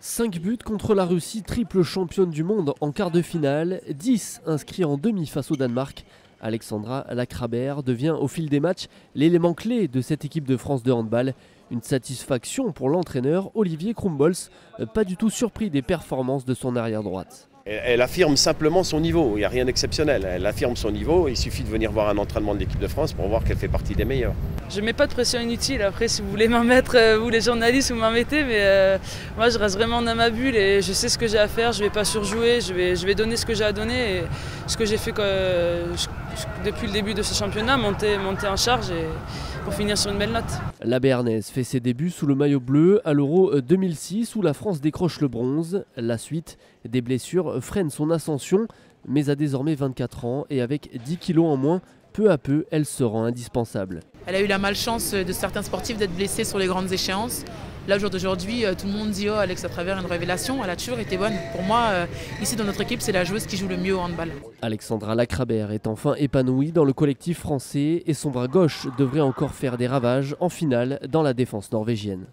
5 buts contre la Russie, triple championne du monde en quart de finale, 10 inscrits en demi face au Danemark. Alexandra Lacrabert devient au fil des matchs l'élément clé de cette équipe de France de handball. Une satisfaction pour l'entraîneur Olivier Krumbolz, pas du tout surpris des performances de son arrière-droite. Elle affirme simplement son niveau, il n'y a rien d'exceptionnel. Elle affirme son niveau, il suffit de venir voir un entraînement de l'équipe de France pour voir qu'elle fait partie des meilleurs. Je ne mets pas de pression inutile, après si vous voulez m'en mettre, vous les journalistes, vous m'en mettez, mais moi je reste vraiment dans ma bulle et je sais ce que j'ai à faire, je ne vais pas surjouer, je vais donner ce que j'ai à donner et ce que j'ai fait depuis le début de ce championnat, monter en charge et pour finir sur une belle note. La Béarnaise fait ses débuts sous le maillot bleu à l'Euro 2006 où la France décroche le bronze. La suite, des blessures freinent son ascension, mais à désormais 24 ans et avec 10 kilos en moins, peu à peu, elle se rend indispensable. Elle a eu la malchance de certains sportifs d'être blessés sur les grandes échéances. Là, au jour d'aujourd'hui, tout le monde dit « Oh, Alex, à travers une révélation, elle a toujours été bonne ». Pour moi, ici dans notre équipe, c'est la joueuse qui joue le mieux au handball. Alexandra Lacrabert est enfin épanouie dans le collectif français et son bras gauche devrait encore faire des ravages en finale dans la défense norvégienne.